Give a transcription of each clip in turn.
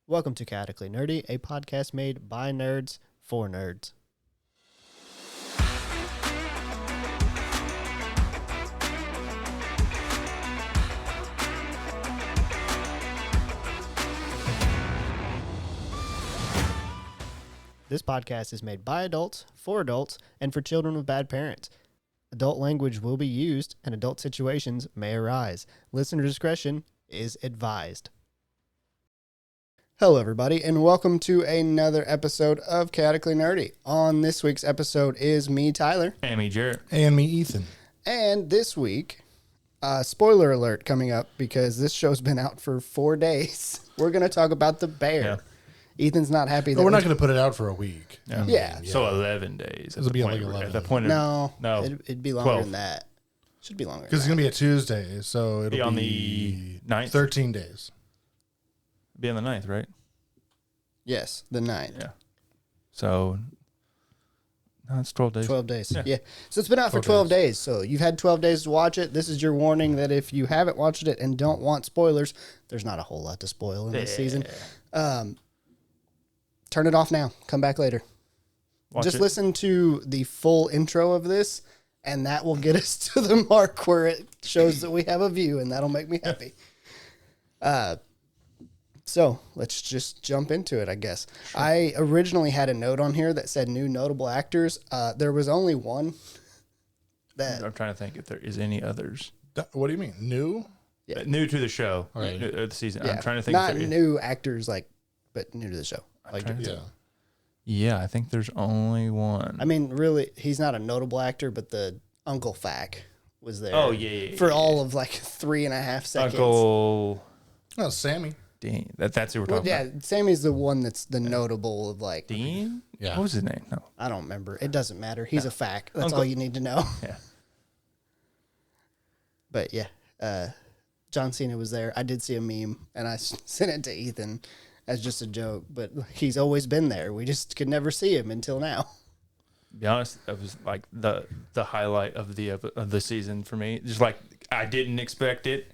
Welcome to Chaotically Nerdy, a podcast made by nerds for nerds. This podcast is made by adults, for adults, and for children with bad parents. Adult language will be used, and adult situations may arise. Listener discretion is advised. Hello, everybody, and welcome to another episode of Chaotically Nerdy. On this week's episode is me, Tyler. And me, Jarrett. And me, Ethan. And this week, spoiler alert coming up because this show's been out for 4 days. We're going to talk about The Bear. Yeah. Ethan's not happy. But we're not going to put it out for a week. Yeah. Yeah. So 11 days. It'll be like 11. At the point of, No, it'd be longer 12. than that. Should be longer. Because it's going to be a Tuesday, so it'll Be on the 9th. 13 days. Be on the 9th, right? Yes, the 9th. Yeah. So, no, it's 12 days. 12 days. Yeah. Yeah. So it's been out for 12 days. So you've had 12 days to watch it. This is your warning that if you haven't watched it and don't want spoilers, there's not a whole lot to spoil in this season. Turn it off now. Come back later. Watch Just it. listen to the full intro of this, and that will get us to the mark where it shows that we have a view, and that'll make me happy. So let's just jump into it, I guess. Sure. I originally had a note on here that said new notable actors. There was only one. I'm trying to think if there is any others. What do you mean? New? Yeah. New to the show. Right. New, the season. Yeah, I'm trying to think not if there is. new actors, but new to the show. Like, trying to Yeah. Yeah, I think there's only one. I mean, really, he's not a notable actor, but the Uncle Fack was there. Oh, yeah. For all of like 3.5 seconds. Uncle Oh, Sammy. Dean. That's who we're Well, talking yeah, about. Sammy's the one that's the notable of like. Dean? Yeah. What was his name? No. I don't remember. It doesn't matter. He's a fact. That's Uncle- all you need to know. Yeah. But yeah, John Cena was there. I did see a meme, and I sent it to Ethan as just a joke. But he's always been there. We just could never see him until now. Be honest, that was like the highlight of the season for me. Just like I didn't expect it.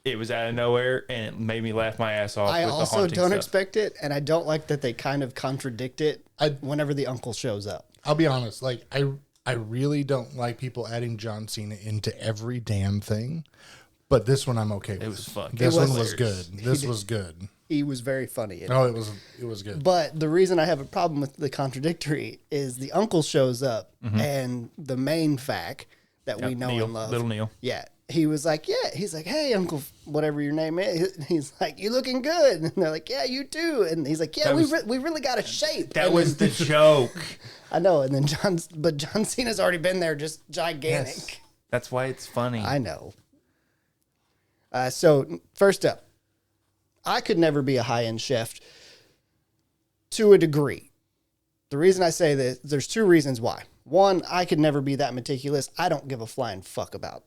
It was out of nowhere, and it made me laugh my ass off. I with the also haunting don't stuff. expect it, and I don't like that they kind of contradict it I- whenever the uncle shows up. I'll be honest. Like, I really don't like people adding John Cena into every damn thing. But this one I'm okay with. It was fun. This It was one was hilarious. good. This was good. He was very funny. Oh, it was good. But the reason I have a problem with the contradictory is the uncle shows up, and the main fact that we Yep, know Neil, and love. little Neil. Yeah. He was like, he's like, hey, Uncle, whatever your name is. He's like, you looking good. And they're like, yeah, you too. And he's like, yeah, That was- we really got a shape. That And was then- the joke. I know. And then John Cena's already been there, just gigantic. Yes. That's why it's funny. I know. So first up, I could never be a high-end chef to a degree. The reason I say this, there's two reasons why. One, I could never be that meticulous. I don't give a flying fuck about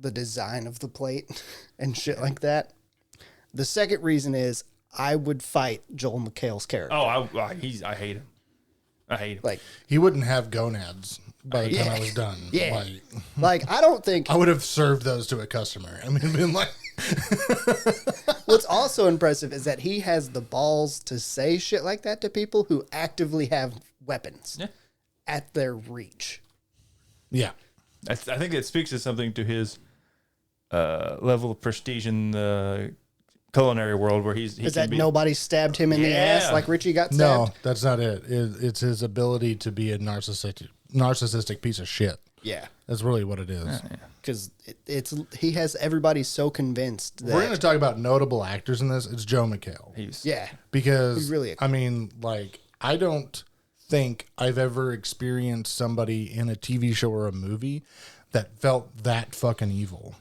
the design of the plate and shit like that. The second reason is I would fight Joel McHale's character. Oh, I hate him. I hate him. Like, He wouldn't have gonads by the time Yeah. I was done. Yeah. Like, I don't think I would have served those to a customer. I mean, been like, what's also impressive is that he has the balls to say shit like that to people who actively have weapons Yeah. at their reach. yeah. I think it speaks to something to his level of prestige in the culinary world, where he Is can that be, nobody stabbed him in the ass Yeah. like Richie got No, stabbed? that's not it. It's his ability to be a narcissistic piece of shit. Yeah. That's really what it is. Because he has everybody so convinced If we're going that. to talk about notable actors in this, it's Joe McHale. He's Yeah. Because, He's really a- I mean, like, I don't think I've ever experienced somebody in a TV show or a movie that felt that fucking evil.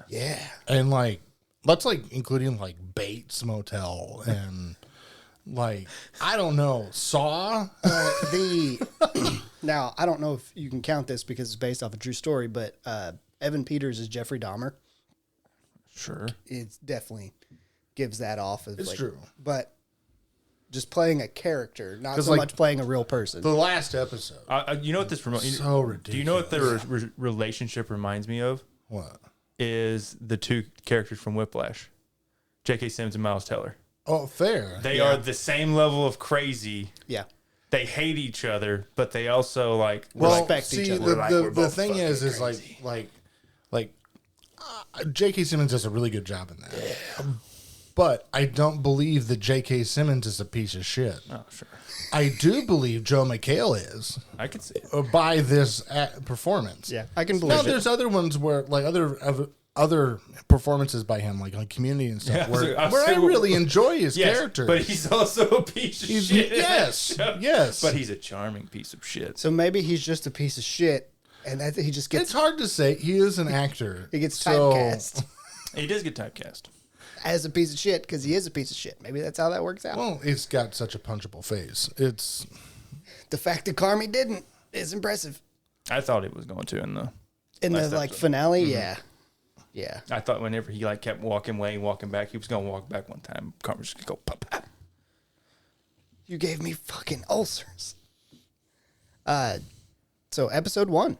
Yeah. And, like, that's, like, including, like, Bates Motel and, like, I don't know, Saw? Now, I don't know if you can count this because it's based off a true story, but Evan Peters is Jeffrey Dahmer. sure. It definitely gives that off. As It's like, true. But just playing a character, not 'Cause, so like, much playing a real person. The last episode. You know what this reminds? So ridiculous. Do you know what the relationship reminds me of? What? Is the two characters from Whiplash, J.K. Simmons and Miles Teller. Oh, fair. They are the same level of crazy. Yeah. They hate each other, but they also like Respect each other. The thing is like J.K. Simmons does a really good job in that. Yeah. But I don't believe that J.K. Simmons is a piece of shit. Oh, sure. I do believe Joe McHale is. I can see it. By this performance. Yeah, I can Now, believe it. there's other ones where, like, other performances by him, like on Community and stuff, where I really enjoy his character. But he's also a piece of shit. Yes. But he's a charming piece of shit. So maybe he's just a piece of shit, and he just gets It's hard to say. He is an actor. he gets typecast He does get typecast. as a piece of shit because he is a piece of shit. Maybe that's how that works out. Well, it's got such a punchable face. It's The fact that Carmi didn't is impressive. I thought it was going to in the Like episode. finale, yeah. I thought whenever he like kept walking away, walking back, he was gonna walk back one time. Carmen was just gonna go pop, pop. You gave me fucking ulcers. So episode 1,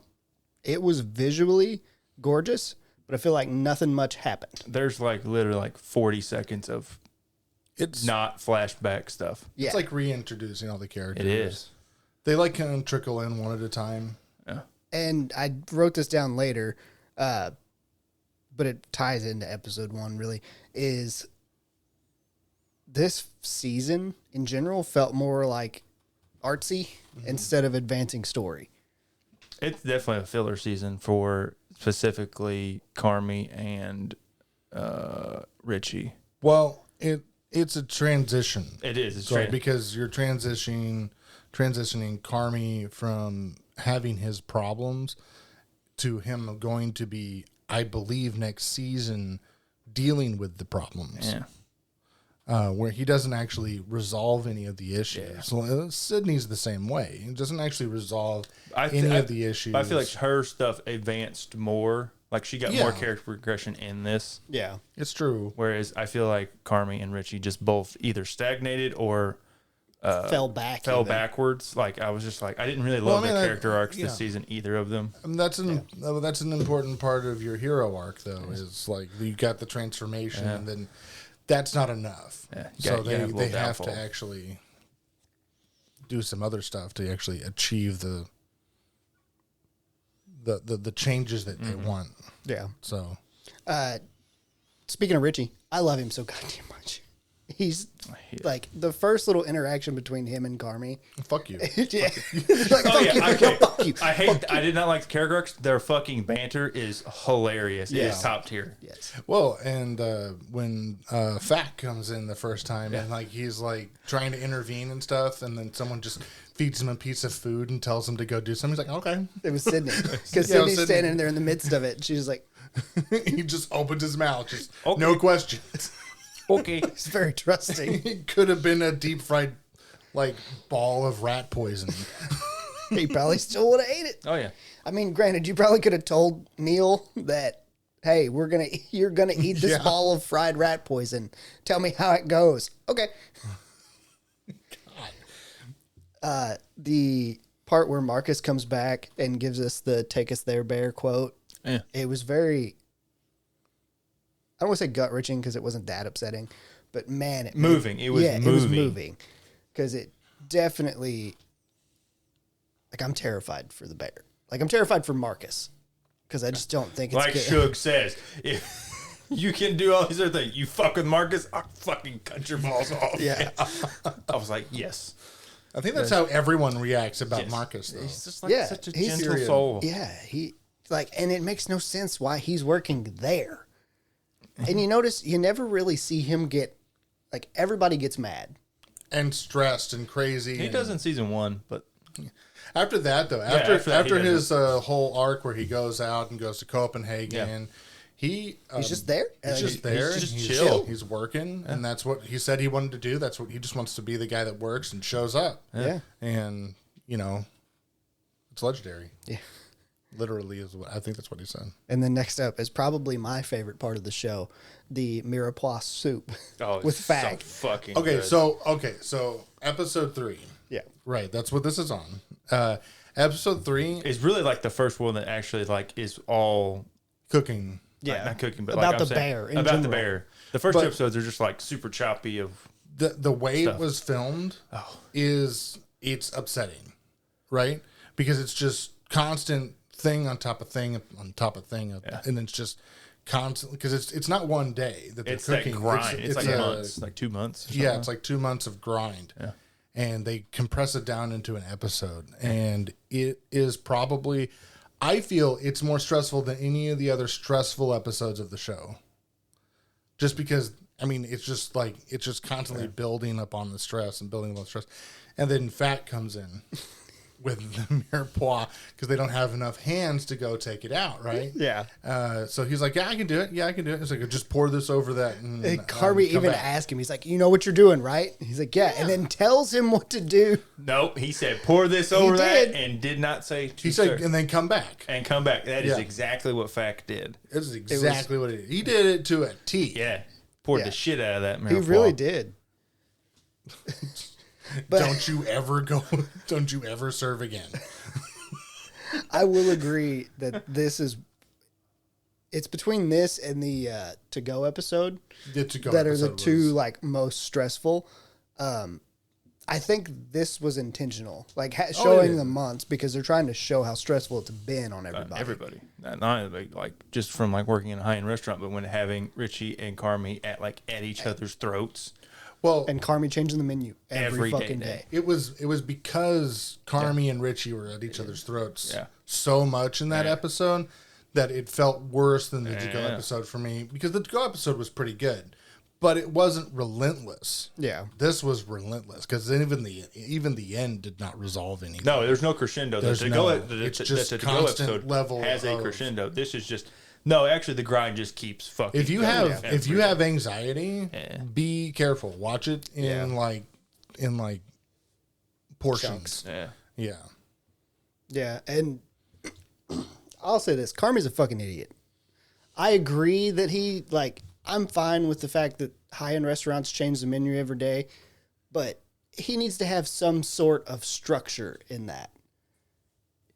it was visually gorgeous, but I feel like nothing much happened. There's like literally like 40 seconds of it's not flashback stuff. Yeah, it's like reintroducing all the characters. It is. They like kind of trickle in one at a time. Yeah. and I wrote this down later, but it ties into episode 1 really, is this season in general felt more like artsy instead of advancing story. It's definitely a filler season for specifically Carmi and Richie. Well, it's a transition. It is. It's So because you're transitioning Carmi from having his problems to him going to be, I believe, next season dealing with the problems. yeah. Where he doesn't actually resolve any of the issues. Yeah. So, Sydney's the same way. He doesn't actually resolve I any of the issues. I feel like her stuff advanced more. Like she got more Yeah. character progression in this. Yeah. It's true. Whereas I feel like Carmi and Richie just both either stagnated or Fell back. fell even. backwards. Like I was just like I didn't really love I mean, their that- character arcs yeah. this season, either of them. And that's an important part of your hero arc, though. Is like you got the transformation, and then that's not enough. Yeah, you So gotta have a they little have to downfall. actually do some other stuff to actually achieve the changes that they want. Yeah. So Speaking of Richie, I love him so goddamn much. He's like the first little interaction between him and Carmi. fuck you. Yeah. Like, Oh yeah, okay. fuck you. I did not like the character arcs. Their fucking banter is hilarious. Yeah. It's top tier. Yes. Well, and when Fat comes in the first time, and like he's like trying to intervene and stuff, and then someone just feeds him a piece of food and tells him to go do something. He's like, okay. It was Sydney. Because Yeah, it was Sydney's Sydney. standing there in the midst of it. And she's like, He just opened his mouth, just Okay. no questions. Okay. he's very trusting. It could have been a deep fried like ball of rat poison. He probably still would have ate it. Oh yeah. I mean, granted, you probably could have told Neil that, hey, you're gonna eat this Yeah. ball of fried rat poison. Tell me how it goes. Okay. The part where Marcus comes back and gives us the "Take us there, bear" quote. Yeah. It was very. I don't want to say gut wrenching because it wasn't that upsetting, but man, it Moving. It was It was moving. moving because it definitely. Like, I'm terrified for the bear. Like, I'm terrified for Marcus because I just don't think it's Like good. Suge says, if you can do all these other things, you fuck with Marcus, I'll fucking cut your balls off. Yeah. I was like, yes. I think that's how everyone reacts about Yes. Marcus, though. He's just like Yeah, such a he's gentle serious. soul. Yeah, and it makes no sense why he's working there. And you notice you never really see him get, like, everybody gets mad. And stressed and crazy. He and does in season 1, but After that, though, after that, he after doesn't. his whole arc where he goes out and goes to Copenhagen, he He's just there. He's just there. he's and just he's chill. He's working, and that's what he said he wanted to do. That's what he just wants to be, the guy that works and shows up. Yeah. And it's legendary. Yeah. Literally is what I think. That's what he said. And then next up is probably my favorite part of the show, the Mirepoix soup with it's so Fag. fucking Okay, good. so episode 3. Yeah. Right, that's what this is on. Episode 3, It's really like the first one that actually like is all cooking. Yeah. not cooking, but About like the I'm saying, bear in about the general. bear. The first But- two episodes are just like super choppy of the way Stuff. it was filmed Oh. it's upsetting, right? Because it's just constant thing on top of thing on top of thing, and it's just constant because it's not one day that they're It's cooking. that grind. It's like a- months, like 2 months. or Yeah, something. it's like 2 months of grind. Yeah. And they compress it down into an episode. And it is probably, I feel it's more stressful than any of the other stressful episodes of the show. Just because, I mean, it's just like, it's just constantly building up on the stress and building up on the stress. And then Fat comes in with the mirepoix because they don't have enough hands to go take it out, right? Yeah. So he's like, yeah, I can do it. Yeah, I can do it. It's like, just pour this over that. And Carby come even back. asked him, he's like, you know what you're doing, right? He's like, yeah. And then tells him what to do. Nope. He said, pour this over did. that, and did not say, He said, and then come back. and come back. That is Yeah. exactly what Fact did. This is exactly what it is. He did it to a T. Yeah. Poured Yeah. the shit out of that He marijuana. really did. But Don't you ever go, don't you ever serve again. I will agree that it's between this and the to go episode The to-go that are the episode two was- like most stressful. I think this was intentional, like Oh, showing yeah. the months because they're trying to show how stressful it's been on everybody. Everybody. Not like just from like working in a high end restaurant, but when having Richie and Carmi at each other's throats. Well, And Carmi changing the menu every Every fucking day. day. it was because Carmi and Richie were at each other's throats Yeah. so much in that Yeah. episode that it felt worse than the to-go Yeah. episode for me because the to-go episode was pretty good, but it wasn't relentless. Yeah. This was relentless because even the end did not resolve anything. No, there's no crescendo. There's The to-go, no- the, it's the, just the to-go constant episode level has a of- crescendo. This is just no. Actually, the grind just keeps fucking. If you going have every if you day. have anxiety, Yeah. be careful. Watch it in like portions. yeah, Yeah. Yeah, and I'll say this: Carmi's a fucking idiot. I agree that I'm fine with the fact that high-end restaurants change the menu every day, but he needs to have some sort of structure in that.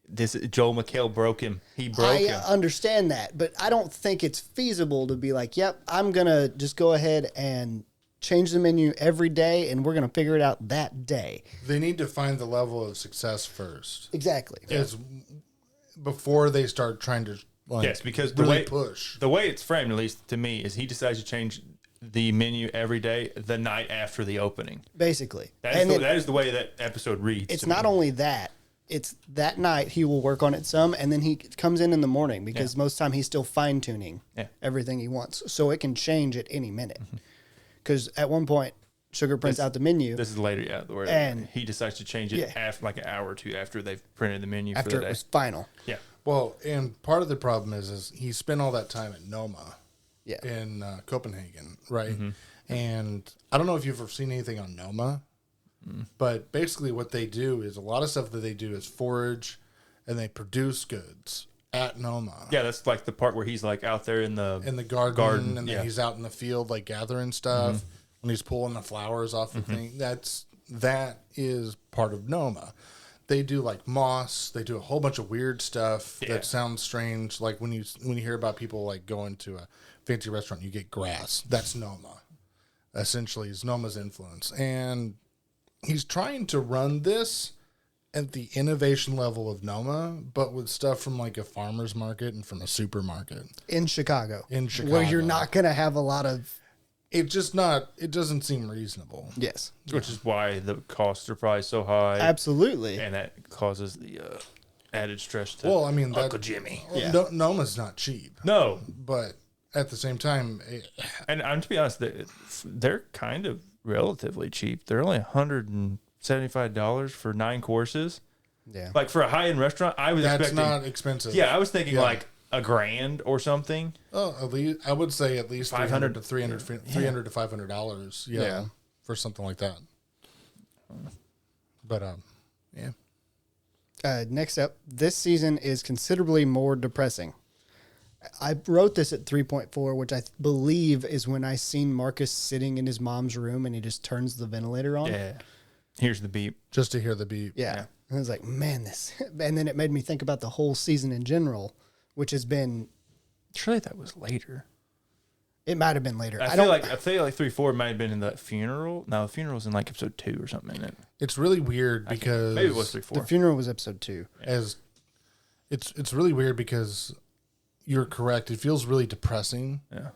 this Joel McHale broke him. He broke I him. understand that, but I don't think it's feasible to be like, "Yep, I'm gonna just go ahead and change the menu every day, and we're gonna figure it out that day." They need to find the level of success first. Exactly. Is before they start trying to Yes, because the really way push. the way it's framed, at least to me, is he decides to change the menu every day the night after the opening. Basically, That is the way that episode reads. it's to not me. only that, it's that night he will work on it some, and then he comes in the morning because most of the time he's still fine tuning Yeah. everything he wants, so it can change at any minute. Because at one point, Sugar prints out the menu This is later, yeah, where And- he decides to change it Yeah. after like an hour or two after they've printed the menu for after the it day. was final. Yeah, Well, and part of the problem is he spent all that time at Noma Yeah, in Copenhagen, right? Mm-hmm. And I don't know if you've ever seen anything on Noma, but basically what they do is a lot of stuff that they do is forage and they produce goods at Noma. yeah, that's like the part where he's like out there in the In the garden, Garden, and then yeah. he's out in the field like gathering stuff when he's pulling the flowers off the thing. That is part of Noma. They do like moss. They do a whole bunch of weird stuff Yeah. that sounds strange. Like when you hear about people like going to a fancy restaurant, you get grass. That's Noma. Essentially, is Noma's influence, and he's trying to run this at the innovation level of Noma, but with stuff from like a farmer's market and from a supermarket. in Chicago, In where you're Chicago. not gonna have a lot of It doesn't seem reasonable. yes, which is why the costs are probably so high, absolutely. and that causes the added stress to Well, I mean, Uncle Jimmy. Yeah. Noma's not cheap, No, but at the same time, and I'm to be honest, they're kind of relatively cheap. They're only $175 for 9 courses. Yeah, Like for a high end restaurant, I was that's expecting. not expensive. Yeah, I was thinking Yeah. like $1,000 or something. Oh, at least I would say at least 500 to $300 to $500. Yeah, Yeah. for something like that. But yeah, next up, this season is considerably more depressing. I wrote this at 3.4, which I believe is when I seen Marcus sitting in his mom's room and he just turns the ventilator on. Yeah. Here's the beep. just to hear the beep. Yeah. And I was like, man, this. And then it made me think about the whole season in general, which has been, Surely that was later. It might have been later. I feel like 3-4 might have been in the funeral. No, the funeral's in like episode 2 or something. Isn't it? It's really weird because Maybe it was 3-4. the funeral was episode 2. as it's really weird because you're correct. It feels really depressing Yeah.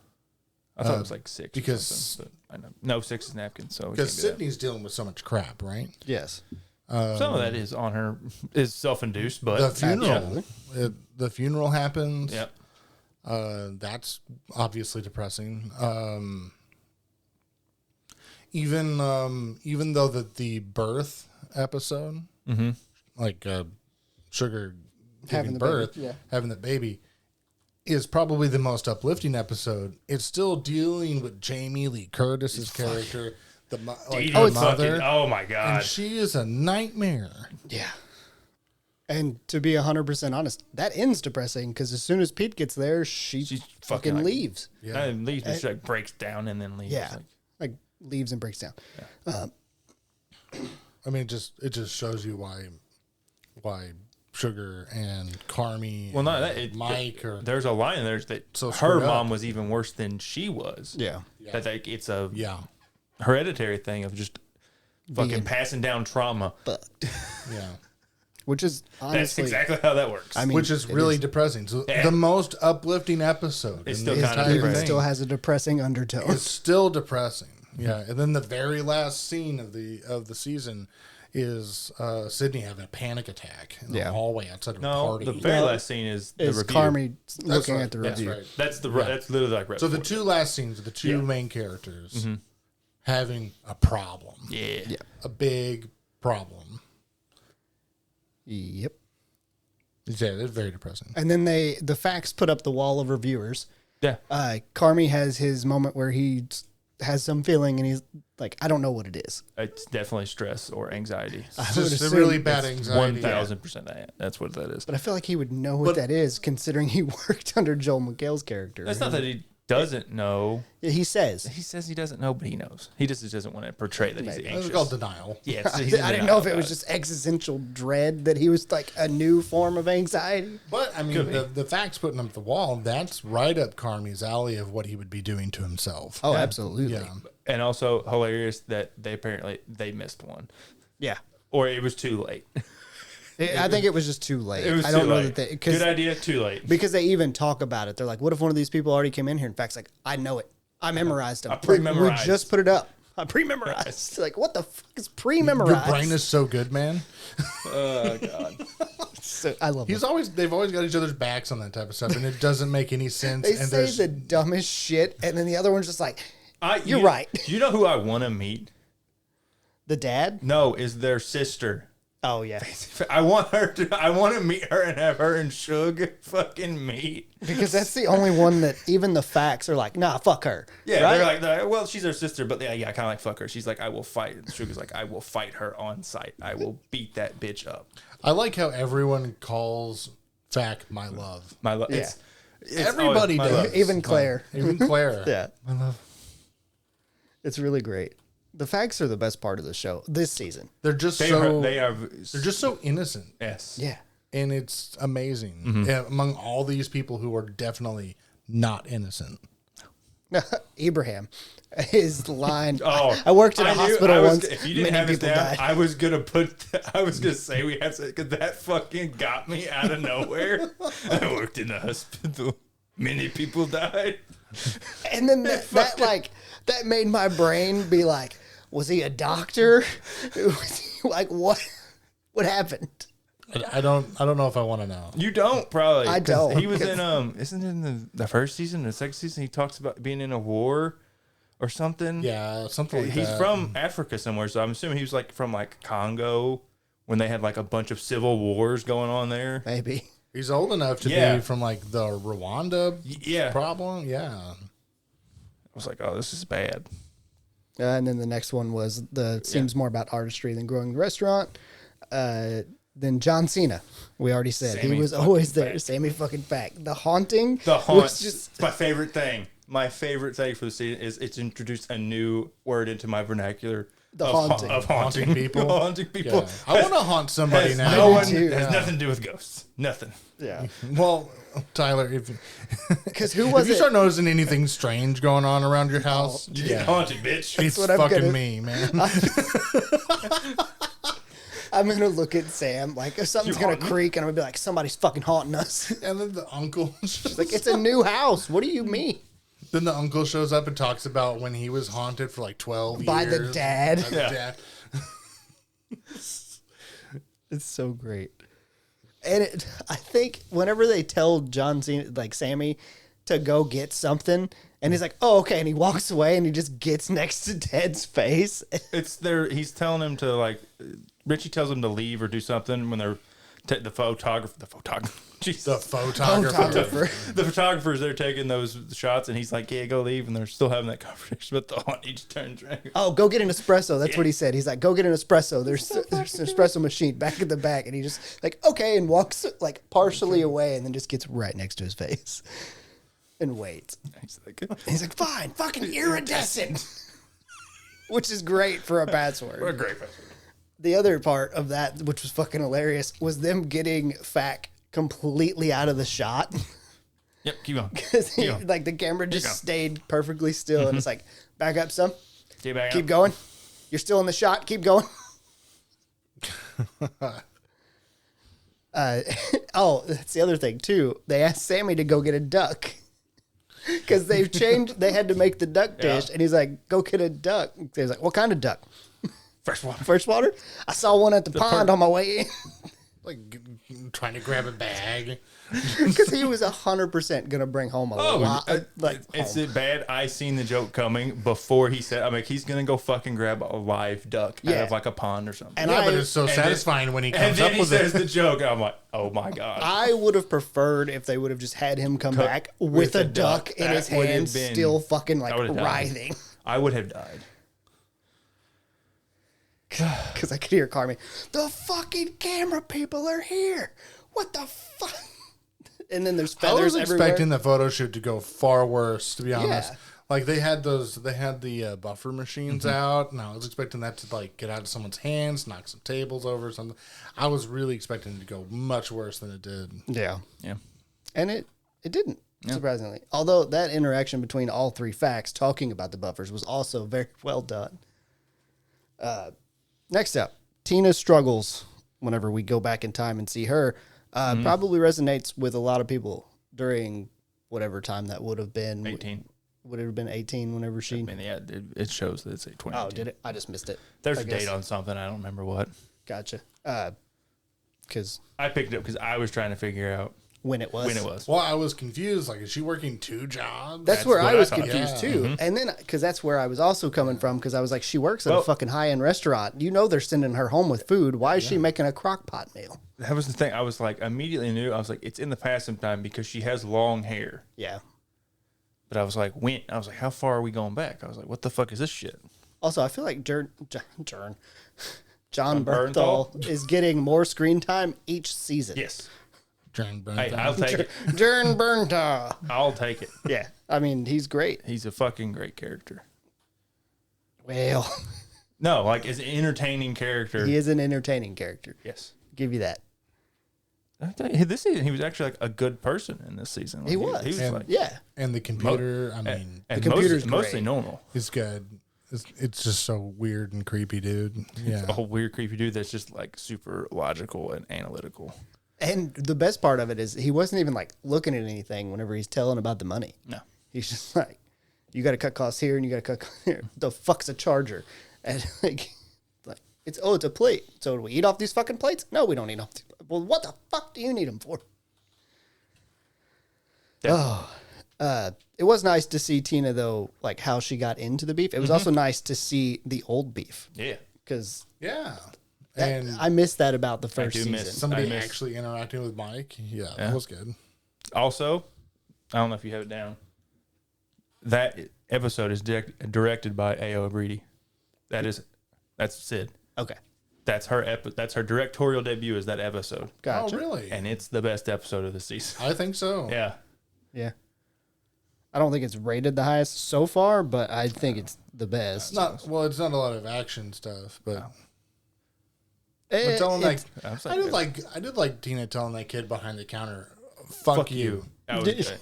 I thought it was like 6 because- or something, but I know. No, 6 is napkins, so it because can't be that. Sydney's dealing with so much crap, right? Yes. Some of that is on her is self-induced, but The funeral, Absolutely. the funeral happens. Yeah. That's obviously depressing. Even though the birth episode, like Sugar Having giving the birth, baby, yeah. having the baby, is probably the most uplifting episode. It's still dealing with Jamie Lee Curtis's character, the Dee her Dee mother, fucking, oh my and god. she is a nightmare. Yeah. And to be 100% honest, that ends depressing because as soon as Pete gets there, she She's fucking like- leaves. Yeah. And leaves, but she like breaks down and then leaves. Yeah. Like, Like leaves and breaks down. I mean, it just shows you why Sugar and Carmi, well, not and that. Mike, or There's a line in there that So her screwed up. mom was even worse than she was. Yeah. That like, it's a yeah, hereditary thing of just fucking Being- passing down trauma. But yeah. which is That's honestly, exactly how that works. I mean, Which is it really depressing. So Yeah. the most uplifting episode It's in still the kind of entire depressing. thing still has a depressing undertone. is still depressing. Yeah, and then the very last scene of the season is Sydney having a panic attack in the Yeah. hallway outside of a no, party. the very last scene is the Is review. Carmi looking right. at the That's review. right. That's Yeah. that's literally like right So the before two last scenes of the two Yeah. main characters having a problem, that. Yeah. a big problem. Yep. Yeah, it's very depressing. And then the facts put up the wall of reviewers. Yeah. Carmi has his moment where he has some feeling and he's like, I don't know what it is. It's definitely stress or anxiety. I It's would just a assume- really bad anxiety. 1000% that. That's what that is. But I feel like he would know what But- that is, considering he worked under Joel McHale's character. That's not that he doesn't know. He says. He says he doesn't know, but he knows. He just doesn't want to portray that he's Maybe. anxious. It's called denial. Yeah, I didn't know if it was just existential dread that he was like a new form of anxiety. But I mean, the facts putting up the wall, that's right up Carmi's alley of what he would be doing to himself. Oh, absolutely. Yeah. And also hilarious that they missed one, Yeah. or it was too late. I think it was just too late. It was I don't too know late. that they Good idea, too late. because they even talk about it. They're like, "What if one of these people already came in here?" In fact, it's like, I know it. I memorized them. I pre-memorized. We just put it up. I pre-memorized. Like, what the fuck is pre-memorized? Your brain is so good, man. Oh god. So, I love it. They've always got each other's backs on that type of stuff, and it doesn't make any sense. They and say there's the dumbest shit, and then the other one's just like, You're You- right. You know who I want to meet? the dad. No, is their sister. Oh yeah, I want to meet her and have her and Suge fucking meet. because that's the only one that even the facts are like, nah, fuck her. Yeah, right? they're like, well, she's her sister, but yeah, kind of like fuck her. She's like, I will fight. And Sugar's like, I will fight her on sight. I will beat that bitch up. I like how everyone calls Fack my love. My love. Yeah. It's Everybody always my does. love. Even Claire. Even Claire. Yeah, My love. it's really great. The facts are the best part of the show this season. They're just They so are. they're just so innocent, Yes. Yeah. and it's amazing. Mm-hmm. Yeah, among all these people who are definitely not innocent. Abraham, his line. Oh, I worked in a knew- hospital I was- once. If you didn't Many have it people down, died. I was gonna I was gonna say we have to because that fucking got me out of nowhere. I worked in a hospital. Many people died. And then that made my brain be like, was he a doctor? Was he, like what happened? I don't know if I want to know. You don't probably. I 'cause don't, He was in because- isn't it in the first season, the second season? He talks about being in a war or something. Yeah, something like He's that. from Africa somewhere, so I'm assuming he was like from like Congo when they had like a bunch of civil wars going on there. Maybe. He's old enough to Yeah. be from like the Rwanda Yeah. problem. Yeah. I was like, oh, this is bad. And then the next one was seems more about artistry than growing the restaurant. Then John Cena, we already said Sammy he was fucking always there. Fack. Sammy fucking Fack. The haunting. The haunt. was just My favorite thing. My favorite thing for the season is it's introduced a new word into my vernacular. The haunting. Of Haunting people. Haunting people. Yeah. I want to haunt somebody Has now. no one too. has Yeah. nothing to do with ghosts. Nothing. Yeah. Well, Tyler, if Because who if was you it? start noticing anything strange going on around your house, You get haunted, bitch. it's what I'm fucking gonna- me, man. I'm going to look at Sam like if something's You going to haunting me? creak and I'm going to be like, somebody's fucking haunting us. And then the uncle, Like, it's a new house. What do you mean? then the uncle shows up and talks about when he was haunted for like 12 By years. the dad. By the Yeah. dad. It's so great. And I think whenever they tell John Cena, like Sammy, to go get something, and he's like, "Oh, okay," and he walks away, and he just gets next to Ted's face. It's there. He's telling him to like. Richie tells him to leave or do something when they're the photographer. Jesus. The photographer. The photographers, they're taking those shots, and he's like, "Yeah, go leave," and they're still having that conversation. But the haunt, he just turns around. Oh, go get an espresso. That's what he said. He's like, "Go get an espresso." There's an espresso machine back in the back, and he just like, "Okay," and walks like partially away, and then just gets right next to his face and waits. He's like, He's like, "Fine, fucking iridescent," which is great for a password. "What a great password." The other part of that, which was fucking hilarious, was them getting Fack completely out of the shot. Yep, keep going. Because Yeah. like the camera just going. stayed perfectly still, and it's like, back up some, Stay back keep up. going. You're still in the shot. Keep going. Oh, that's the other thing too. They asked Sammy to go get a duck because they've changed. They had to make the duck dish, and he's like, "Go get a duck." He's like, "What kind of duck? Freshwater. Freshwater?" I saw one at the pond on my way in. Like trying to grab a bag. Because he was 100% gonna bring home a lot. It's it bad. I seen the joke coming before he said. I'm like, he's gonna go fucking grab a live duck out Yeah. of like a pond or something. And Yeah, but I- it's so then- satisfying when he And comes then up he with says it. the joke. And I'm like, oh my god. I would have preferred if they would have just had him come back with a duck in That his would have hand, been- still fucking like I would have died. writhing. I would have died. Because I could hear Carmi, "The fucking camera people are here. What the fuck?" And then there's I feathers was everywhere. expecting the photo shoot to go far worse, to be honest. Yeah. Like they had the buffer machines out, and I was expecting that to like get out of someone's hands, knock some tables over or something. I was really expecting it to go much worse than it did. Yeah. Yeah. And it didn't, surprisingly. Although that interaction between all three facts talking about the buffers was also very well done. Next up, Tina struggles whenever we go back in time and see her. Probably resonates with a lot of people during whatever time that would have been. 18. Would it have been 18 whenever she... I mean, yeah, it shows that it's a 20. Oh, did it? I just missed it. There's I a guess. date on something. I don't remember what. Gotcha. Because I picked it up because I was trying to figure out when it was. when it was. Well, I was confused. Like, is she working 2 jobs? That's where what I I was thought. confused Yeah. too. And then, because that's where I was also coming from, because I was like, she works at a Well- fucking high end restaurant. You know, they're sending her home with food. Why is she making a crock pot meal? That was the thing. I was like, immediately knew. I was like, it's in the past sometime because she has long hair. Yeah. But I was like, when? I was like, how far are we going back? I was like, what the fuck is this shit? Also, I feel like John Bernthal? Bernthal is getting more screen time each season. Yes. Jen Hey, I'll take it. John Bernthal. I'll take it. Yeah. I mean, he's great. He's a fucking great character. Well, No, like as an entertaining character. he is an entertaining character. Yes. Give you that. I tell you, this season he was actually like a good person in this season. Like, He was. He was And- like Yeah. And the computer, I mean, and the computer's mostly great. normal. is good. It's just so weird and creepy, dude. Yeah. A whole weird, creepy dude that's just like super logical and analytical. And the best part of it is he wasn't even like looking at anything whenever he's telling about the money. No. He's just like, you got to cut costs here and you got to cut costs here. The fuck's a charger? And like it's a plate. So do we eat off these fucking plates? No, we don't eat off. Well, what the fuck do you need them for? Yeah. It was nice to see Tina though, like how she got into the beef. It was Mm-hmm. also nice to see the old beef Yeah. because Yeah. And I missed that about the first do season. miss- somebody I miss- actually interacting with Mike. Yeah, Yeah. that was good. Also, I don't know if you have it down. That episode is directed by A.O. Abridi. That's Sid. Okay, That's her that's her directorial debut is that episode. gotcha. Oh, really? And it's the best episode of the season. I think so. Yeah. Yeah. I don't think it's rated the highest so far, but I think it's the best. It's not a lot of action stuff, but It- but telling it's- I did like Tina telling that kid behind the counter, "Fuck you." That was good.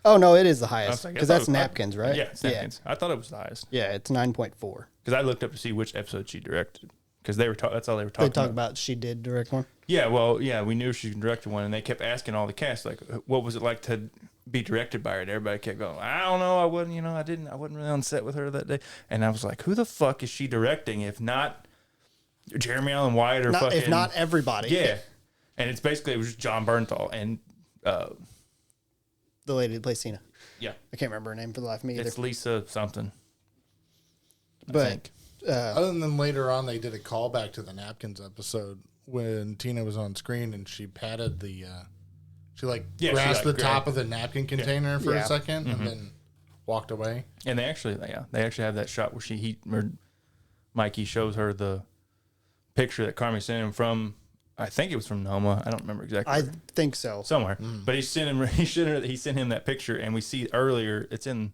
oh no, it is the I highest was like, I because thought that's it was- napkins, right? Yeah, it's napkins. I thought it was the highest Yeah, it's 9.4. because I looked up to see which episode she directed because they were that's all they were They talking talk about she did direct one. Yeah, well, yeah, we knew she directed one, and they kept asking all the cast like, what was it like to be directed by her? And everybody kept going, I don't know, I wasn't really on set with her that day. And I was like, who the fuck is she directing if not Jeremy Allen White or fucking If not everybody. yeah. And it's basically it was just John Bernthal and The lady that plays Cena. yeah, I can't remember her name for the life of me either. it's Lisa something. I But think. Other than later on, they did a callback to the napkins episode when Tina was on screen and she patted the, she grasped the top of the napkin container for Yeah. a second and then walked away. And they actually have that shot where Mikey shows her the picture that Carmi sent him from. I think it was from Noma. I don't remember exactly. I think so. Somewhere, but he sent him that picture, and we see earlier. I think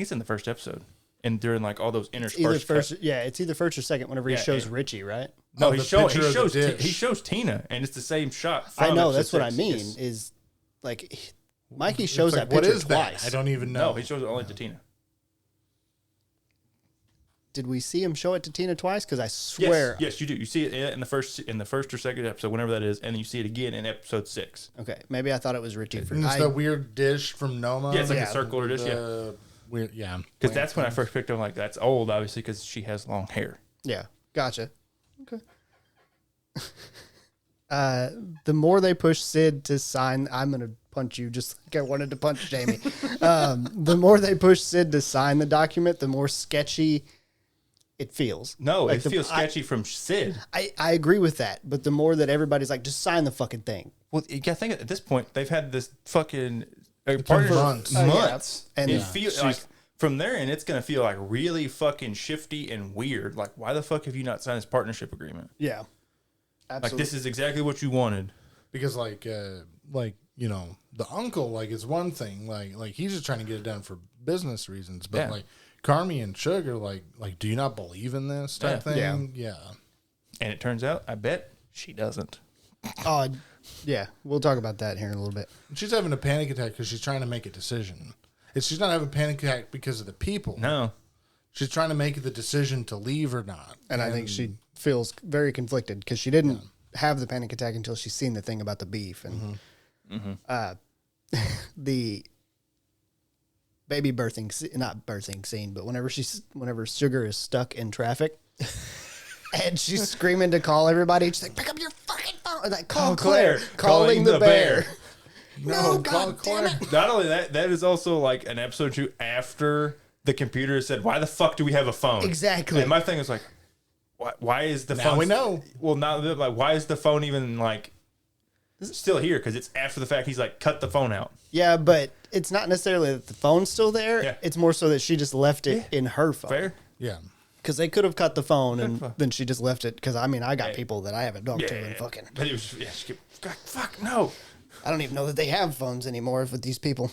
it's in the first episode, and during like all those Either interspersed. first, yeah, it's either first or second. Whenever he Yeah, shows yeah. Richie, right? No, Oh, he the shows picture of the dish. he shows Tina, and it's the same shot. I from know episode that's what I 6. mean. Yes. Is like Mikey shows It's like, that what picture is twice. that? I don't even know. No, he shows it only to Tina. Did we see him show it to Tina twice? Because I swear. Yes, you do. You see it in the first or second episode, whenever that is, and then you see it again in episode 6. Okay, maybe I thought it was Richie. And it's that weird dish from Noma. Yeah, it's like Yeah. a circular dish. Yeah, The weird, yeah. because that's when I first picked up. Like that's old, obviously, because she has long hair. Yeah, gotcha. Okay. The more they push Sid to sign, I'm gonna punch you just like I wanted to punch Jamie. The more they push Sid to sign the document, the more sketchy it feels. No, Like it feels sketchy from Sid. I agree with that, but the more that everybody's like, just sign the fucking thing. Well, you gotta think at this point they've had this fucking months. months, And and yeah, it feels like from there, and it's gonna feel like really fucking shifty and weird. Like, why the fuck have you not signed this partnership agreement? Yeah, Like, absolutely. this is exactly what you wanted. Because the uncle, like, is one thing. Like he's just trying to get it done for business reasons. But Yeah. like Carmi and Sugar, like, do you not believe in this type Yeah. thing? Yeah. And it turns out, I bet she doesn't. Oh, yeah. We'll talk about that here in a little bit. She's having a panic attack because she's trying to make a decision. She's not having a panic attack because of the people. No, She's trying to make the decision to leave or not. And I think she feels very conflicted because she didn't have the panic attack until she's seen the thing about the beef and the baby not birthing scene, but whenever Sugar is stuck in traffic and she's screaming to call everybody, she's like, pick up your fucking phone. Like, call Claire. Calling the bear. No, God damn it. Not only that, that is also like an episode 2 after the computer said, "Why the fuck do we have a phone?" Exactly. And my thing is like, why is the Now phone? we know. Well, now like, why is the phone even like still here? Because it's after the fact. He's like, cut the phone out. Yeah, but it's not necessarily that the phone's still there. Yeah. It's more so that she just left it in her phone. Fair. Yeah. Because they could have cut the phone and then she just left it. Because I mean, I got Yeah. people that I haven't talked to Yeah. and fucking. But it was she kept, fuck no. I don't even know that they have phones anymore with these people.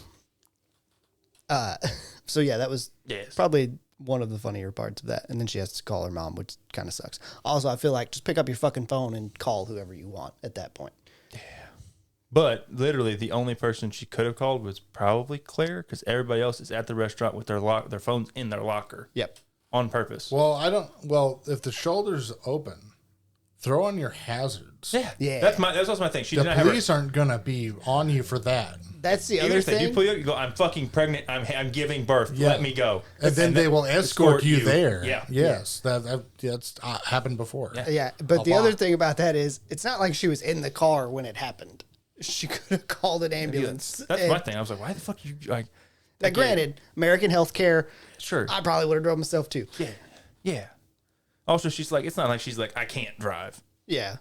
So yeah, that was Yes. probably one of the funnier parts of that. And then she has to call her mom, which kind of sucks. Also, I feel like just pick up your fucking phone and call whoever you want at that point. But literally, the only person she could have called was probably Claire, because everybody else is at the restaurant with their phones in their locker Yep. on purpose. Well, if the shoulder's open, throw on your hazards. Yeah. That's also my thing. She did The not have her. police aren't going to be on you for that. That's the Even other if they do thing. pull you up, you go, I'm fucking pregnant. I'm giving birth. Yeah. Let me go. And then they will escort you there. Yeah. Yes. That's happened before. Yeah. Yeah, but A the other lot. thing about that is, it's not like she was in the car when it happened. She could have called an ambulance. That's And- my thing. I was like, why the fuck you like? Now, granted, American healthcare, Sure. I probably would have drove myself too. Yeah. Yeah. Also, she's like, it's not like she's like, I can't drive. Yeah.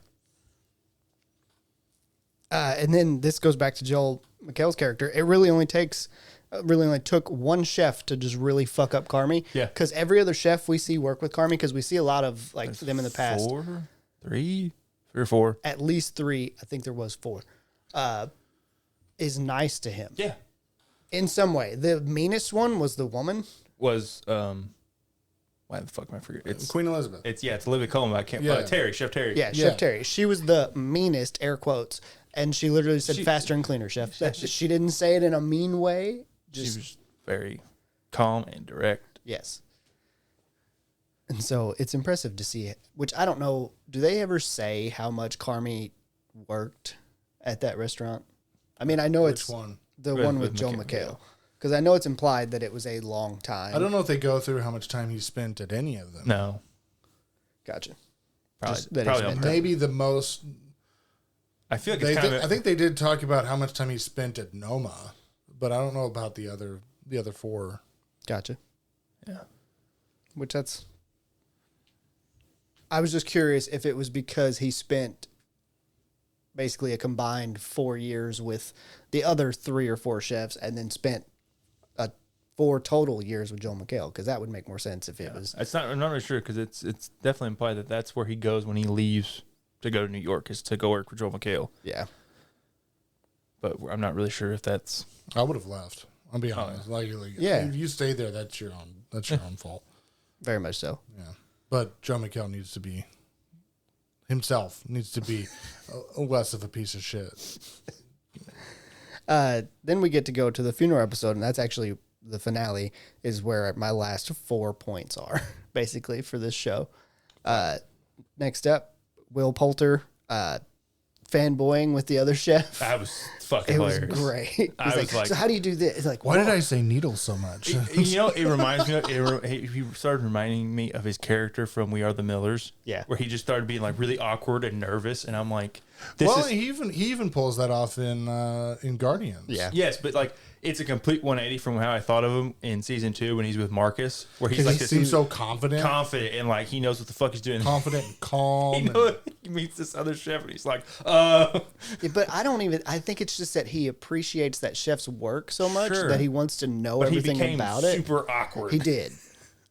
And then this goes back to Joel McHale's character. It really only took one chef to just really fuck up Carmi. Yeah. Because every other chef we see work with Carmi, because we see a lot of like them in the past. 3 or 4. At least 3. I think there was 4. Is nice to him. Yeah. in some way. The meanest one was the woman. Was why the fuck am I forgetting? It's Queen Elizabeth. it's Olivia Colman. I can't. Yeah. Terry, Chef Terry. Yeah, Yeah. Chef Terry. She was the meanest, air quotes, and she literally said faster and cleaner, Chef. She didn't say it in a mean way. She Just was very calm and direct. yes. And so it's impressive to see it. Which I don't know. Do they ever say how much Carmi worked at that restaurant? I mean, I know it's Which one? the With- one with with Joe McHale, McHale. Because I know it's implied that it was a long time. I don't know if they go through how much time he spent at any of them. No, Gotcha. probably, Just that probably it's on been- purpose. Maybe the most. I feel like it's kind of. I think they did talk about how much time he spent at Noma, but I don't know about the other four. Gotcha. Yeah. Which that's. I was just curious if it was because he spent basically a combined 4 years with the other 3 or 4 chefs and then spent 4 total years with Joel McHale, because that would make more sense if it was. It's not. I'm not really sure because it's definitely implied that that's where he goes when he leaves to go to New York, is to go work for Joel McHale. Yeah. But I'm not really sure if that's. I would have left. I'll be honest. Like, Yeah. if you stay there, that's your own. That's your own fault. Very much so. Yeah. But Joe McHale needs to be less of a piece of shit. Then we get to go to the funeral episode, and that's actually the finale, is where my last 4 points are, basically, for this show. Next up, Will Poulter fanboying with the other chef. That was fucking It was hilarious. great. He's I was like- so how do you do this? It's like, Why did I say needles so much? You know, it reminds me of, he started reminding me of his character from We Are the Millers. Yeah. Where he just started being like really awkward and nervous. And I'm like, this Well, is. he even pulls that off in Guardians. Yeah. Yes, but like, it's a complete 180 from how I thought of him in season 2 when he's with Marcus, where he's 'Cause like he this seems so confident, confident and like he knows what the fuck he's doing. confident and calm. You know, he meets this other chef and he's like, Yeah, but I think it's just that he appreciates that chef's work so much Sure. that he wants to know but he everything became about it. super awkward. He did.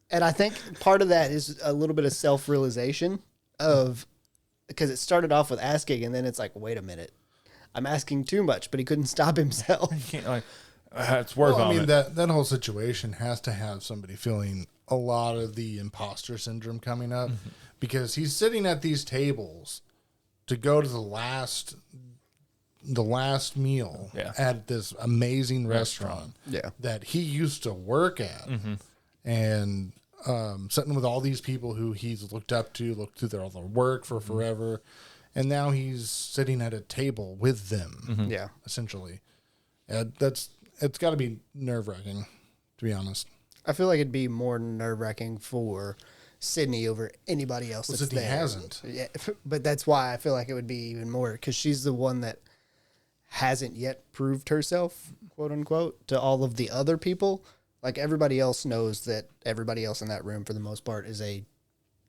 And I think part of that is a little bit of self-realization of, because it started off with asking and then it's like, wait a minute, I'm asking too much, but he couldn't stop himself. He can't like, it's work Well, on I mean it. that whole situation has to have somebody feeling a lot of the imposter syndrome coming up, because he's sitting at these tables to go to the last meal Yeah. at this amazing restaurant Yeah. that he used to work at, and sitting with all these people who he's looked up to, looked through all their work for forever, and now he's sitting at a table with them, Yeah. essentially. It's got to be nerve-wracking, to be honest. I feel like it'd be more nerve-wracking for Sydney over anybody else that's Sydney there. hasn't. Yeah, but that's why I feel like it would be even more, because she's the one that hasn't yet proved herself, quote unquote, to all of the other people. Like, everybody else knows that everybody else in that room, for the most part, is a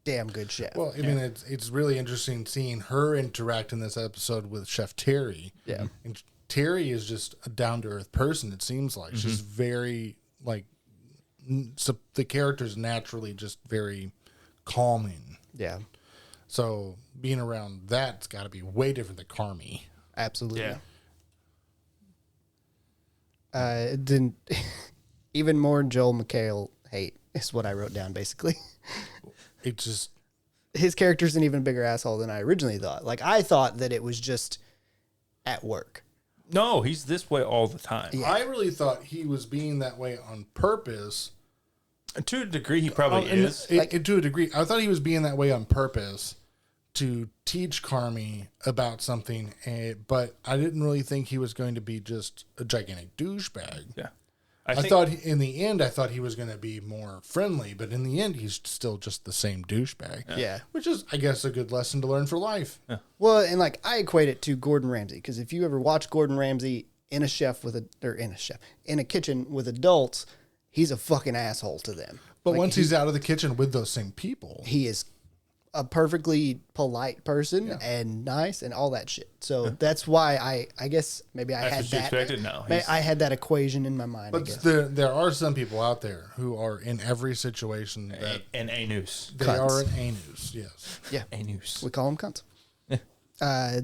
damn good chef. Well, I mean, it's really interesting seeing her interact in this episode with Chef Terry. Yeah. And Terry is just a down-to-earth person, it seems like. She's very, like, so the character's naturally just very calming. Yeah, So being around that's got to be way different than Carmi. absolutely. Yeah. It didn't even more Joel McHale hate is what I wrote down, basically. It's just, His character's an even bigger asshole than I originally thought. Like, I thought that it was just at work. No, he's this way all the time. I really thought he was being that way on purpose. To a degree, he probably And is. to a degree, I thought he was being that way on purpose to teach Carmi about something, but I didn't really think he was going to be just a gigantic douchebag. Yeah. I think, thought in the end, I thought he was going to be more friendly, but in the end, he's still just the same douchebag. Yeah. Which is, I guess, a good lesson to learn for life. Well, and like, I equate it to Gordon Ramsay, because if you ever watch Gordon Ramsay in a kitchen with adults, he's a fucking asshole to them. But Like, once he's out of the kitchen with those same people, he is a perfectly polite person and nice and all that shit. So that's why I guess maybe I That's had what you that. expected? No, I had that equation in my mind. I but guess. there are some people out there who are in every situation that an anus. they Cunts. are an anus. Yes. Yeah, Anus. we call them cunts.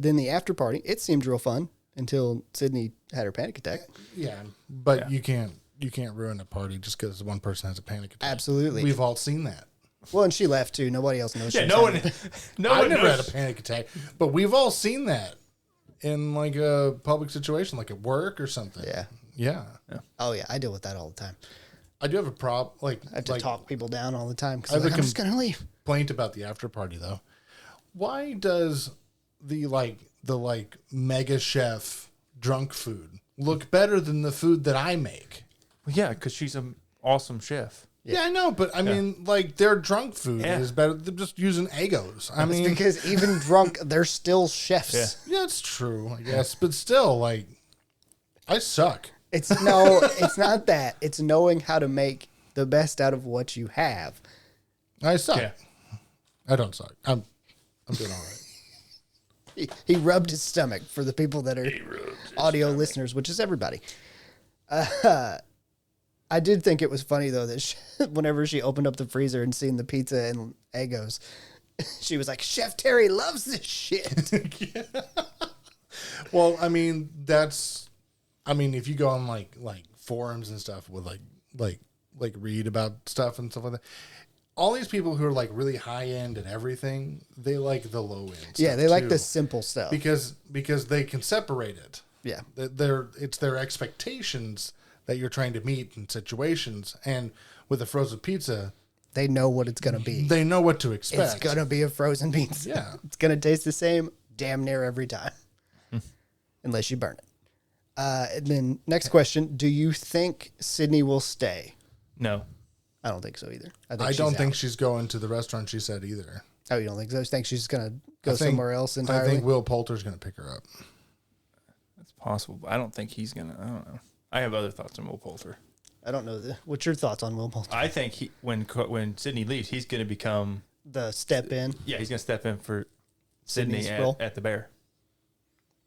Then the after party, it seemed real fun. until Sydney had her panic attack. Yeah, but you can't ruin a party just because one person has a panic attack. Absolutely. We've all seen that. Well, and she left too. Nobody else knows. Yeah, she no was one, having- no I've one never knows. had a panic attack, but we've all seen that in like a public situation, like at work or something. Yeah. Yeah. Oh yeah, I deal with that all the time. I do have a problem. Like, I have to talk people down all the time because I have a I'm just gonna leave. complaint about the after party though. Why does the mega chef drunk food look better than the food that I make? Well, yeah, because she's an awesome chef. Yeah, I know, but I mean, like their drunk food Yeah. is better. They're just using Eggos. I It's mean, because even drunk, they're still chefs. yeah, it's true, I guess, but still, like, I suck. It's not that. It's knowing how to make the best out of what you have. I suck. Yeah. I don't suck. I'm doing all right. He rubbed his stomach for the people that are audio listeners, which is everybody. I did think it was funny though that whenever she opened up the freezer and seen the pizza and Eggos, she was like, "Chef Terry loves this shit." Well, I mean, if you go on like forums and stuff with like read about stuff and stuff like that, all these people who are like really high end and everything, they like the low end. Yeah, stuff, they like too, the simple stuff. because they can separate it. Yeah. It's their expectations that you're trying to meet in situations, and with a frozen pizza, They know what it's gonna be. they know what to expect. It's gonna be a frozen pizza. Yeah. It's gonna taste the same damn near every time. Unless you burn it. And then next question. Do you think Sydney will stay? No. I don't think so either. I don't think she's going to the restaurant she said either. Oh, you don't think so? You think she's just gonna go I think- somewhere else entirely? I think Will Poulter's going to pick her up. That's possible, but I don't think he's going to. I don't know. I have other thoughts on Will Poulter. I don't know. What's your thoughts on Will Poulter? I think when Sydney leaves, he's going to become. The step in, Yeah, he's going to step in for Sydney Sydney's role? at the Bear.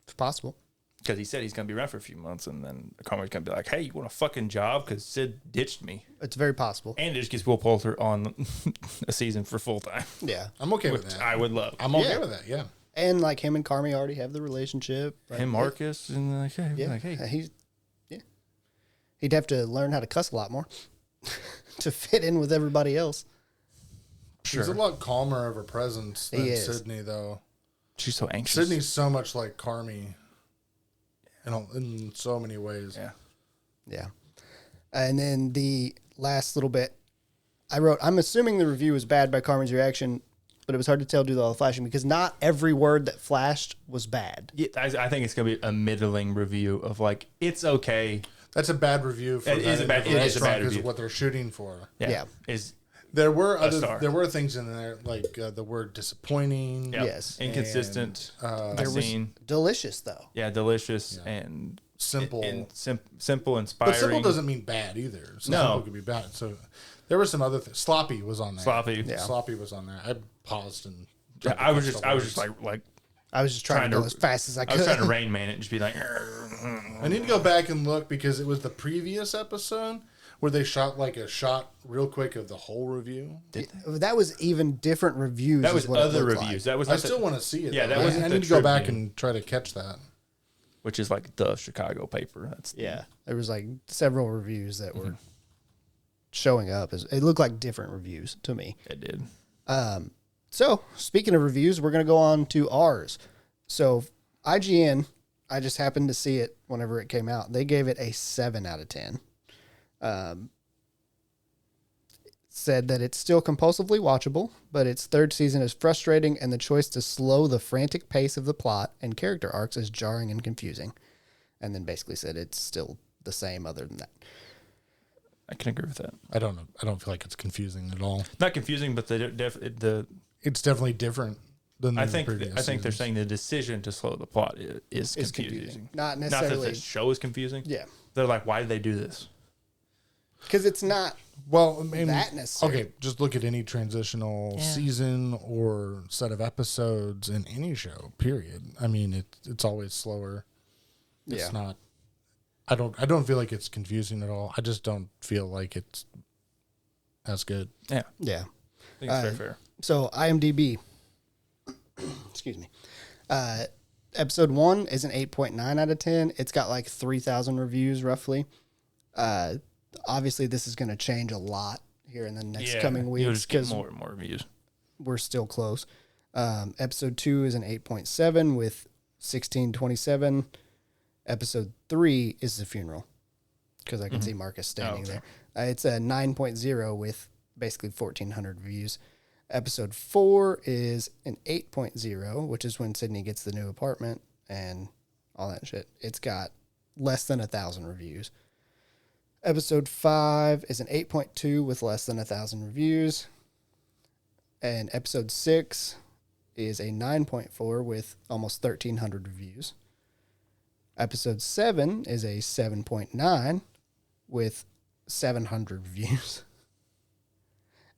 if possible. Because he said he's going to be around for a few months, and then Carmen's going to be like, "Hey, you want a fucking job? Because Sid ditched me." It's very possible. And it just gets Will Poulter on a season for full time, Yeah. I'm okay which with that. I would love. I'm okay Yeah. with that, yeah. And like him and Carmi already have the relationship. Like, Him, Marcus, and like, hey, Yeah. like, hey, He'd have to learn how to cuss a lot more to fit in with everybody else. She's a lot calmer of a presence than He is. Sydney, though. she's so anxious. Sydney's so much like Carmi in so many ways. Yeah. Yeah. And then the last little bit, I wrote, I'm assuming the review was bad by Carmen's reaction, but it was hard to tell due to all the flashing because not every word that flashed was bad. Yeah, I think it's going to be a middling review of like, it's okay. That's a bad review for It is a bad- it is a bad because review. of what they're shooting for. Yeah. Is There were star. there were things in there like the word disappointing. yeah, Yes. inconsistent. There was scene. delicious though. Yeah, delicious and Simple. and simple, inspiring. But simple doesn't mean bad either. So No. simple could be bad. So there were some other things. Sloppy was on there. sloppy. Yeah. Sloppy was on there. I paused and Yeah, tried to I was catch just the words. like I was just trying to go as fast as I I could. was trying to Rain Man it and just be like, I need to go back and look because it was the previous episode where they shot like a shot real quick of the whole review. That was even different reviews. that is was what it other looked reviews. like. That was I not the- still want to see it. Yeah, though. that wasn't I the need to go back Tribune. and try to catch that. which is like the Chicago paper. That's Yeah. There was like several reviews that were showing up as it looked like different reviews to me. it did. So, speaking of reviews, we're going to go on to ours. So, IGN, I just happened to see it whenever it came out. They gave it a 7 out of 10. Said that it's still compulsively watchable, but its third season is frustrating and the choice to slow the frantic pace of the plot and character arcs is jarring and confusing. And then basically said it's still the same other than that. I can agree with that. I don't know. I don't feel like it's confusing at all. Not confusing, but the It's definitely different than I the think previous they're seasons. saying the decision to slow the plot is It's confusing. Not Not that necessarily. the show is confusing. Yeah. They're like, why did they do this? Because it's not. Well, I mean, that necessary. okay, just look at any transitional season or set of episodes in any show. Period. I mean, it's always slower. It's Yeah. not. I don't feel like it's confusing at all. I just don't feel like it's as good. Yeah, Yeah. I think it's very fair. So IMDb, excuse me, Episode 1 is an 8.9 out of 10. It's got like 3,000 reviews roughly. Obviously, this is going to change a lot here in the next coming You'll weeks just get because more and more reviews. we're still close. Episode 2 is an 8.7 with 1627. Episode 3 is the funeral because I can see Marcus standing okay. there. It's a 9.0 with basically 1,400 views. Episode 4 is an 8.0, which is when Sydney gets the new apartment and all that shit. It's got less than 1,000 reviews. Episode 5 is an 8.2 with less than 1,000 reviews. And episode 6 is a 9.4 with almost 1,300 reviews. Episode 7 is a 7.9 with 700 reviews.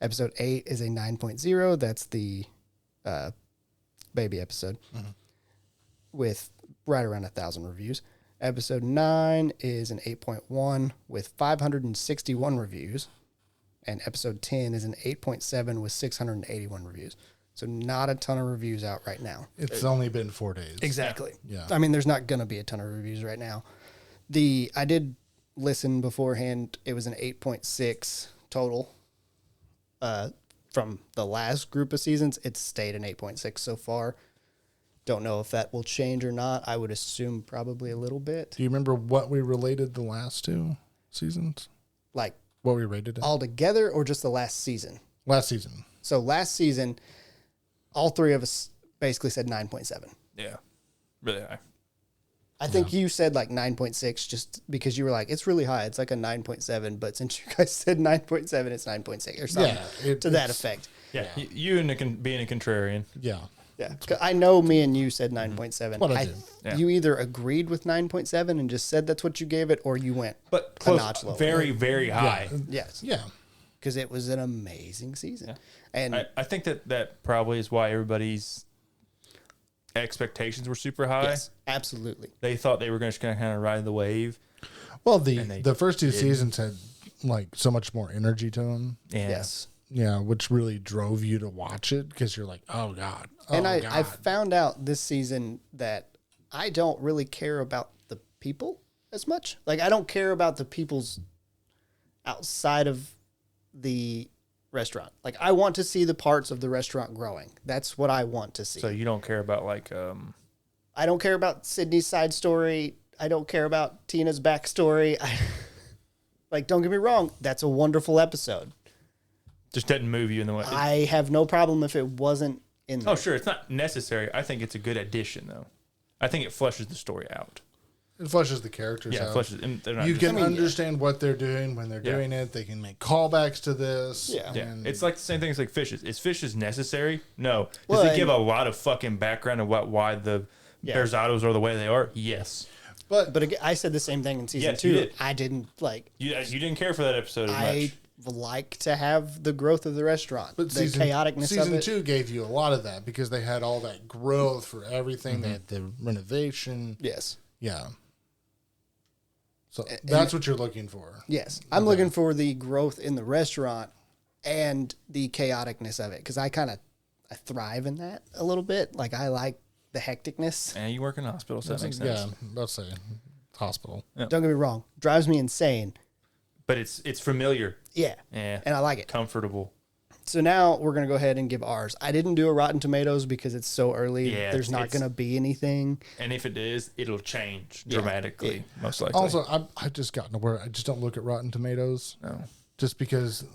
Episode 8 is a 9.0. That's the baby episode with right around 1,000 reviews. Episode 9 is an 8.1 with 561 reviews. And episode 10 is an 8.7 with 681 reviews. So not a ton of reviews out right now. It's only been 4 days. Exactly. Yeah. I mean, there's not going to be a ton of reviews right now. I did listen beforehand. It was an 8.6 total. From the last group of seasons, it's stayed an 8.6 so far. Don't know if that will change or not. I would assume probably a little bit. Do you remember what we related the last 2 seasons? Like What we rated it? all together or just the last season? Last season. So last season, all three of us basically said 9.7. Yeah, really high. I think you said like 9.6 just because you were like, it's really high. It's like a 9.7. But since you guys said 9.7, it's 9.6 or something to that effect. Yeah, you and being a contrarian. Yeah. Yeah. 'Cause I know me and you said 9.7. What I did. Yeah. You either agreed with 9.7 and just said that's what you gave it, or you went But a close, notch lower. very, very high. Yes. Yeah. Because it was an amazing season. Yeah. And I think that probably is why everybody's expectations were super high. yes, absolutely. They thought they were going to kind of ride the wave. Well, they the first 2 seasons had like so much more energy to them. Yeah. Yes. Yeah, which really drove you to watch it because you're like, oh God. Oh, And I God. found out this season that I don't really care about the people as much. Like, I don't care about the people's outside of the restaurant. Like, I want to see the parts of the restaurant growing. That's what I want to see. So you don't care about like I don't care about Sydney's side story. I don't care about Tina's backstory. Like, don't get me wrong. That's a wonderful episode. just doesn't move you in the way. I have no problem if it wasn't in there. Oh, sure, it's not necessary. I think it's a good addition, though. I think it fleshes the story out. It fleshes the characters Yeah, out. it fleshes. And they're not You just- can understand what they're doing when they're Yeah. doing it. They can make callbacks to this. Yeah. Yeah, and- it's like the same thing as like fishes. Is fishes necessary? No. Does Well, it give and- a lot of fucking background of why the Berzados are the way they are? Yes. But again, I said the same thing in season Yes, you 2. did. I didn't like. You didn't care for that episode as I much. like to have the growth of the restaurant, But the chaoticness of season it. 2 gave you a lot of that because they had all that growth for everything. Mm-hmm. They had the renovation. Yes, Yeah. So that's what you're looking for. yes. I'm looking for the growth in the restaurant and the chaoticness of it because I thrive in that a little bit. Like, I like the hecticness. And you work in a hospital, so that makes sense. Yeah, let's say hospital. Don't get me wrong, drives me insane. But it's familiar. Yeah, Yeah. and I like it. Comfortable. So now we're gonna go ahead and give ours. I didn't do a Rotten Tomatoes because it's so early. Yeah, There's not it's- gonna be anything. And if it is, it'll change dramatically, most likely. Also, I've just gotten to where I just don't look at Rotten Tomatoes No. just because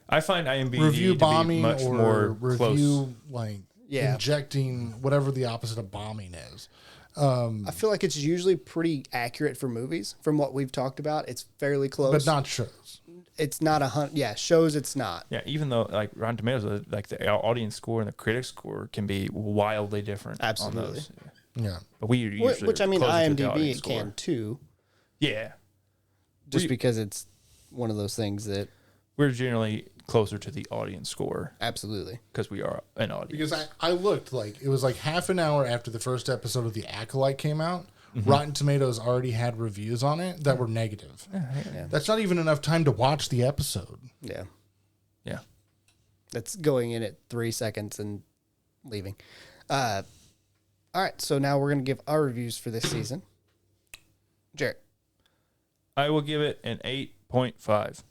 I find IMDb review to bombing be much or more review close. like Yeah. injecting whatever the opposite of bombing is. I feel like it's usually pretty accurate for movies. From what we've talked about, it's fairly close. But not shows. It's not 100. Yeah, shows it's not. Yeah, even though like Rotten Tomatoes, like the audience score and the critic score can be wildly different. Absolutely. On those. Yeah. But we usually Which I mean, closer to the IMDb audience it can score. too, Yeah, just because it's one of those things that we're generally closer to the audience score absolutely. because we are an audience. Because I looked like it was like half an hour after the first episode of The Acolyte came out. Rotten Tomatoes already had reviews on it that were negative. That's not even enough time to watch the episode. Yeah, Yeah. that's going in at 3 seconds and leaving. All All right, so now we're going to give our reviews for this season. Jarrett. I will give it an 8.5.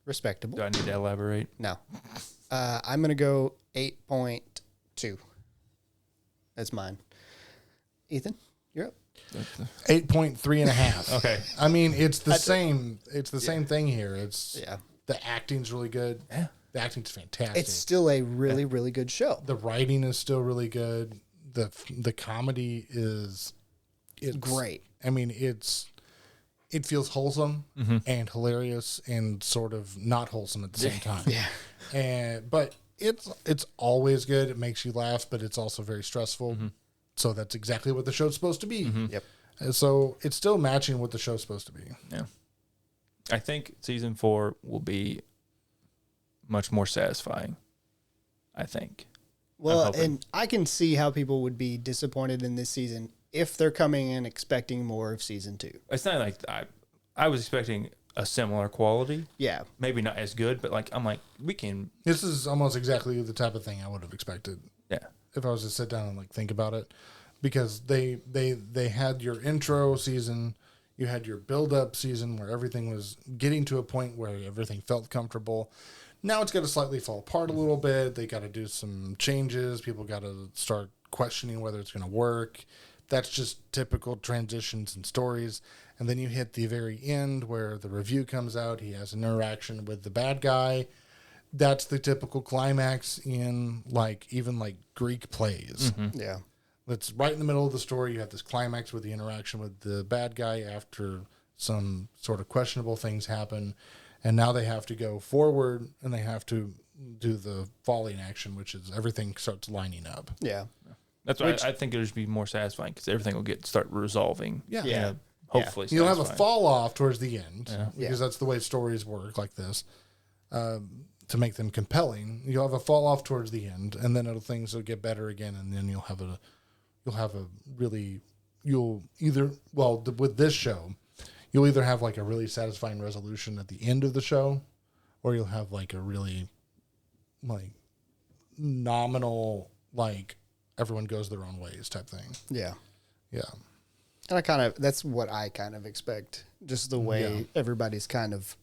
Respectable. Do I need to elaborate? No. I'm going to go 8.2. That's mine. Ethan, you're up. 8.3 and a half. Okay. I mean, it's the same. It's the same thing here. It's Yeah. the acting's really good. Yeah. The acting's fantastic. It's still a really, really good show. The writing is still really good. The comedy is it's Great. I mean, it feels wholesome and hilarious and sort of not wholesome at the same time. Yeah. But it's always good. It makes you laugh, but it's also very stressful. So that's exactly what the show's supposed to be. Yep. And so it's still matching what the show's supposed to be. Yeah. I think season 4 will be much more satisfying. I think. Well, hoping. and I can see how people would be disappointed in this season if they're coming in expecting more of season 2. It's not like I was expecting a similar quality. Yeah. Maybe not as good, but I'm like, we can. This is almost exactly the type of thing I would have expected Yeah. if I was to sit down and think about it, because they had your intro season, you had your build up season where everything was getting to a point where everything felt comfortable. Now it's got to slightly fall apart a little bit. They got to do some changes. People got to start questioning whether it's going to work. That's just typical transitions and stories. And then you hit the very end where the review comes out. He has an interaction with the bad guy. That's the typical climax in even Greek plays. Yeah. That's right in the middle of the story. You have this climax with the interaction with the bad guy after some sort of questionable things happen. And now they have to go forward and they have to do the falling action, which is everything starts lining up. Yeah. That's why I think it'll just be more satisfying because everything will start resolving. Yeah. Yeah. Hopefully, You'll have a satisfying. fall off towards the end because Yeah. that's the way stories work like this. To make them compelling, you'll have a fall off towards the end, and then things will get better again, and then with this show, you'll either have a really satisfying resolution at the end of the show, or you'll have a really nominal everyone goes their own ways type thing. Yeah. Yeah. And that's what I kind of expect. Just the way everybody's kind of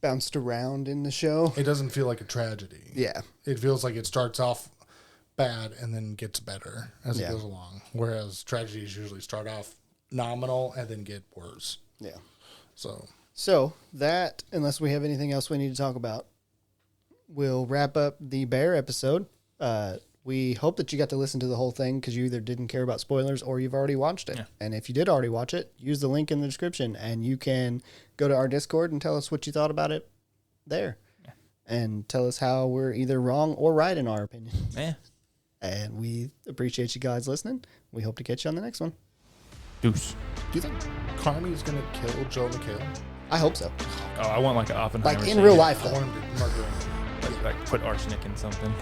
bounced around in the show. It doesn't feel like a tragedy. Yeah. It feels like it starts off bad and then gets better as it Yeah. goes along. Whereas tragedies usually start off nominal and then get worse. Yeah. So that, unless we have anything else we need to talk about, we'll wrap up the Bear episode. We hope that you got to listen to the whole thing because you either didn't care about spoilers or you've already watched it. Yeah. And if you did already watch it, use the link in the description and you can go to our Discord and tell us what you thought about it there. Yeah. And tell us how we're either wrong or right in our opinion. Yeah. And we appreciate you guys listening. We hope to catch you on the next one. Deuce. do you think Carmi's going to kill Joel McHale? I hope so. Oh, I want an Oppenheimer. Like in scene. real life, I though. want him to murder him. Like put arsenic in something.